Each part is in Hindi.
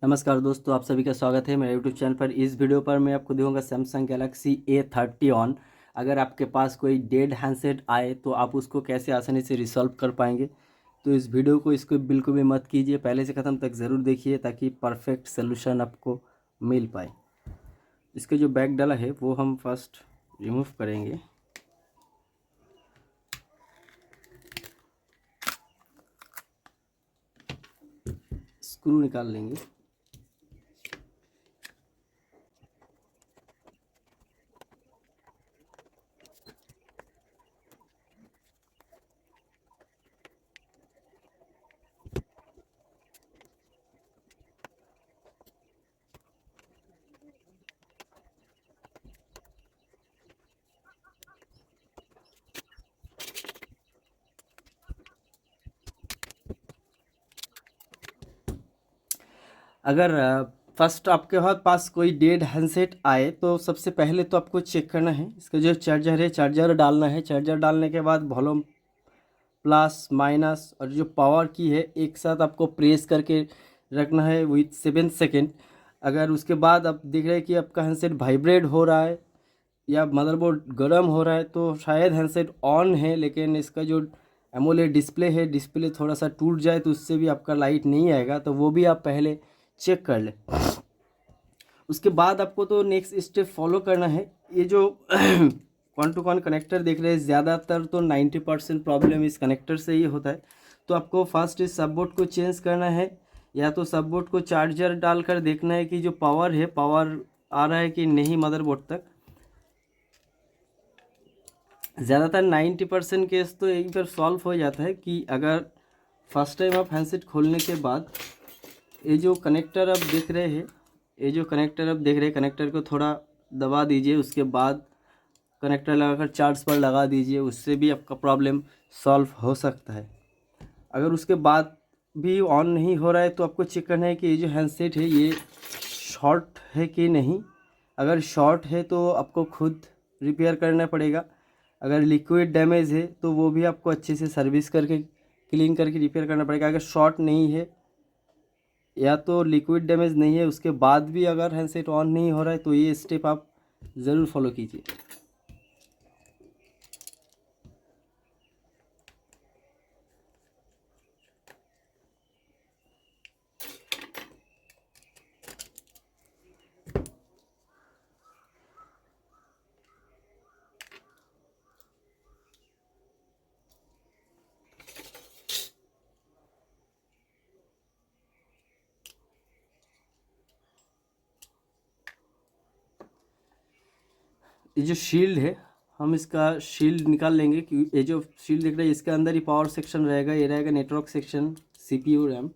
नमस्कार दोस्तों, आप सभी का स्वागत है मेरे यूट्यूब चैनल पर। इस वीडियो पर मैं आपको दूंगा सैमसंग गैलेक्सी A30 ऑन। अगर आपके पास कोई डेड हैंडसेट आए तो आप उसको कैसे आसानी से रिसॉल्व कर पाएंगे। तो इस वीडियो को इसको बिल्कुल भी मत कीजिए, पहले से ख़त्म तक ज़रूर देखिए ताकि परफेक्ट सोल्यूशन आपको मिल पाए। इसके जो बैक डाला है वो हम फर्स्ट रिमूव करेंगे। स्क्रू निकाल लेंगे। अगर फर्स्ट आपके पास कोई डेड हैंडसेट आए तो सबसे पहले तो आपको चेक करना है इसका जो चार्जर है, चार्जर डालना है। चार्जर डालने के बाद वॉल्यूम प्लस माइनस और जो पावर की है एक साथ आपको प्रेस करके रखना है विथ 7 सेकेंड। अगर उसके बाद आप देख रहे हैं कि आपका हैंडसेट वाइब्रेट हो रहा है या मदरबोर्ड गर्म हो रहा है तो शायद हैंडसेट ऑन है, लेकिन इसका जो एमोलेड डिस्प्ले है, डिस्प्ले थोड़ा सा टूट जाए तो उससे भी आपका लाइट नहीं आएगा, तो वो भी आप पहले चेक कर लें। उसके बाद आपको तो नेक्स्ट स्टेप फॉलो करना है। ये जो कॉन टू कॉन कनेक्टर देख रहे हैं, ज़्यादातर तो 90% प्रॉब्लम इस कनेक्टर से ही होता है। तो आपको फर्स्ट इस सबबोर्ड को चेंज करना है, या तो सबबोर्ड को चार्जर डालकर देखना है कि जो पावर है पावर आ रहा है कि नहीं मदरबोर्ड तक। ज़्यादातर 90% केस तो एक बार सॉल्व हो जाता है कि अगर फर्स्ट टाइम आप हैंडसेट खोलने के बाद ये जो कनेक्टर आप देख रहे हैं, कनेक्टर को थोड़ा दबा दीजिए। उसके बाद कनेक्टर लगाकर चार्ज पर लगा दीजिए, उससे भी आपका प्रॉब्लम सॉल्व हो सकता है। अगर उसके बाद भी ऑन नहीं हो रहा है तो आपको चेक करना है कि ये जो हैंडसेट है ये शॉर्ट है कि नहीं। अगर शॉर्ट है तो आपको खुद रिपेयर करना पड़ेगा। अगर लिक्विड डैमेज है तो वो भी आपको अच्छे से सर्विस करके क्लीन करके रिपेयर करना पड़ेगा। अगर शॉर्ट नहीं है या तो लिक्विड डैमेज नहीं है, उसके बाद भी अगर हैंडसेट ऑन नहीं हो रहा है तो ये स्टेप आप ज़रूर फॉलो कीजिए। ये जो शील्ड है, हम इसका शील्ड निकाल लेंगे कि ये जो शील्ड दिख रहा है इसके अंदर ही पावर सेक्शन रहेगा, ये रहेगा नेटवर्क सेक्शन, CPU, रैम।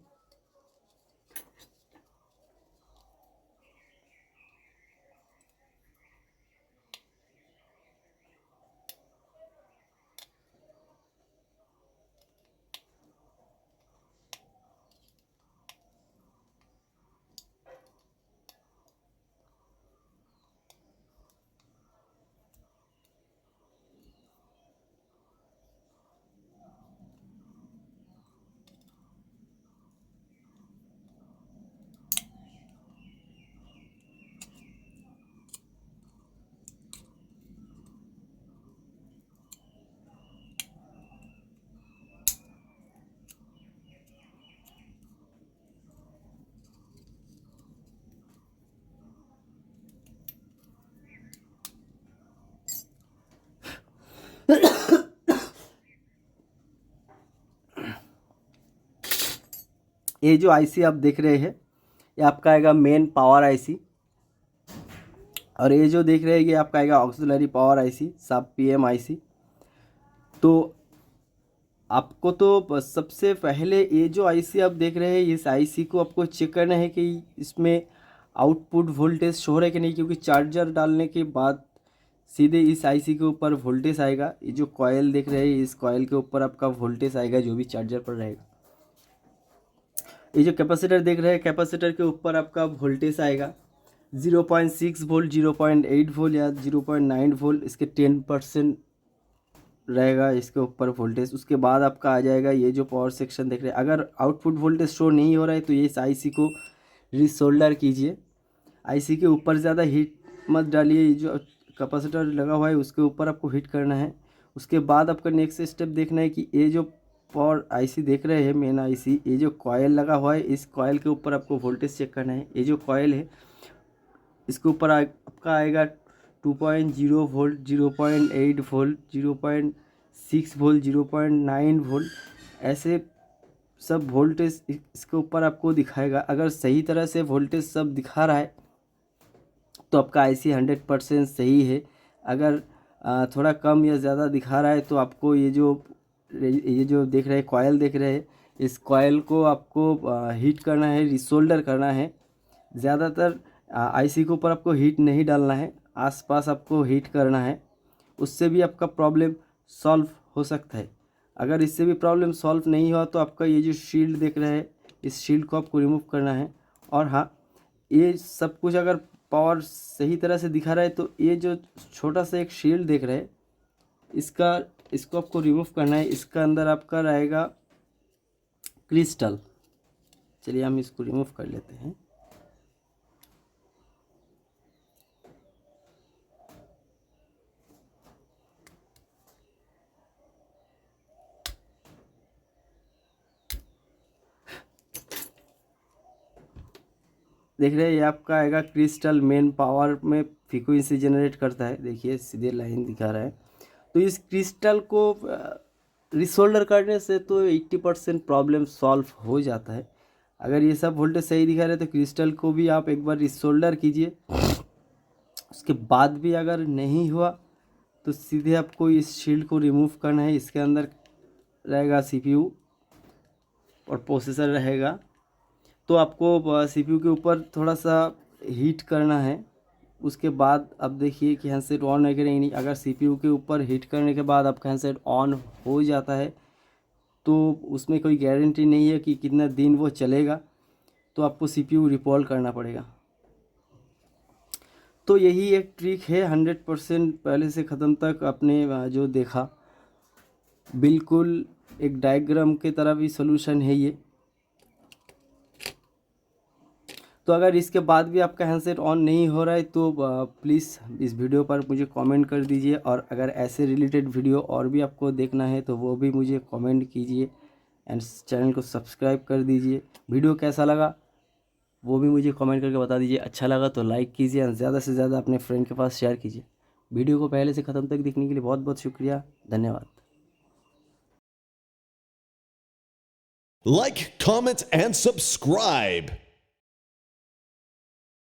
ये जो आईसी आप देख रहे हैं ये आपका आएगा मेन पावर आईसी, और ये जो देख रहे हैं ये आपका आएगा ऑक्सिलरी पावर आईसी, सब PM आईसी। तो आपको तो सबसे पहले ये जो आईसी आप देख रहे हैं इस आईसी को आपको चेक करना है कि इसमें आउटपुट वोल्टेज शो हो रहा है कि नहीं, क्योंकि चार्जर डालने के बाद सीधे इस आईसी के ऊपर वोल्टेज आएगा। ये जो कॉयल देख रहे हैं इस कॉयल के ऊपर आपका वोल्टेज आएगा जो भी चार्जर पर रहेगा। ये जो कैपेसिटर देख रहे हैं कैपेसिटर के ऊपर आपका वोल्टेज आएगा 0.6 वोल्ट, 0.8 वोल्ट या 0.9 वोल्ट, इसके 10% रहेगा इसके ऊपर वोल्टेज। उसके बाद आपका आ जाएगा ये जो पावर सेक्शन देख रहे हैं। अगर आउटपुट वोल्टेज शो नहीं हो रहा है तो ये इस आईसी को रीसोल्डर कीजिए। आईसी के ऊपर ज़्यादा हीट मत डालिए, जो कैपेसिटर लगा हुआ है उसके ऊपर आपको हीट करना है। उसके बाद आपका नेक्स्ट स्टेप देखना है कि ये जो पावर आईसी देख रहे हैं मेन आईसी, ये जो कॉयल लगा हुआ है इस कॉयल के ऊपर आपको वोल्टेज चेक करना है। ये जो कॉयल है इसके ऊपर आपका आएगा 2.0 वोल्ट, 0.8 वोल्ट, 0.6 वोल्ट, 0.9 वोल्ट, ऐसे सब वोल्टेज इसके ऊपर आपको दिखाएगा। अगर सही तरह से वोल्टेज सब दिखा रहा है तो आपका आईसी 100% सही है। अगर थोड़ा कम या ज़्यादा दिखा रहा है तो आपको ये जो देख रहे हैं कॉयल देख रहे हैं, इस कॉयल को आपको हीट करना है, रिसोल्डर करना है। ज़्यादातर आईसी के ऊपर आपको हीट नहीं डालना है, आसपास आपको हीट करना है, उससे भी आपका प्रॉब्लम सॉल्व हो सकता है। अगर इससे भी प्रॉब्लम सॉल्व नहीं हुआ तो आपका ये जो शील्ड देख रहे हैं इस शील्ड को आपको रिमूव करना है। और हाँ, ये सब कुछ अगर पावर सही तरह से दिखा रहा है तो ये जो छोटा सा एक शील्ड देख रहे हैं इसको आपको रिमूव करना है। इसका अंदर आपका रहेगा क्रिस्टल। चलिए हम इसको रिमूव कर लेते हैं। देख रहे हैं ये आपका आएगा क्रिस्टल, मेन पावर में फ्रीक्वेंसी जनरेट करता है। देखिए सीधे लाइन दिखा रहा है। तो इस क्रिस्टल को रिसोल्डर करने से तो 80% प्रॉब्लम सॉल्व हो जाता है। अगर ये सब वोल्टेज सही दिखा रहे हैं तो क्रिस्टल को भी आप एक बार रिसोल्डर कीजिए। उसके बाद भी अगर नहीं हुआ तो सीधे आपको इस शील्ड को रिमूव करना है। इसके अंदर रहेगा सीपीयू और प्रोसेसर रहेगा। तो आपको सीपीयू के ऊपर थोड़ा सा हीट करना है। उसके बाद अब देखिए कि हैंडसेट ऑन है कि नहीं। अगर सीपीयू के ऊपर हीट करने के बाद आपका हैंडसेट ऑन हो जाता है तो उसमें कोई गारंटी नहीं है कि कितना दिन वो चलेगा, तो आपको सीपीयू रिकॉल करना पड़ेगा। तो यही एक ट्रिक है 100% पहले से ख़त्म तक आपने जो देखा, बिल्कुल एक डायग्राम के तरह भी सोल्यूशन है ये। तो अगर इसके बाद भी आपका हैंडसेट ऑन नहीं हो रहा है तो प्लीज़ इस वीडियो पर मुझे कमेंट कर दीजिए। और अगर ऐसे रिलेटेड वीडियो और भी आपको देखना है तो वो भी मुझे कमेंट कीजिए एंड चैनल को सब्सक्राइब कर दीजिए। वीडियो कैसा लगा वो भी मुझे कमेंट करके बता दीजिए। अच्छा लगा तो लाइक कीजिए और ज़्यादा से ज़्यादा अपने फ्रेंड के पास शेयर कीजिए। वीडियो को पहले से ख़त्म तक देखने के लिए बहुत बहुत शुक्रिया, धन्यवाद। Like, comment, and subscribe.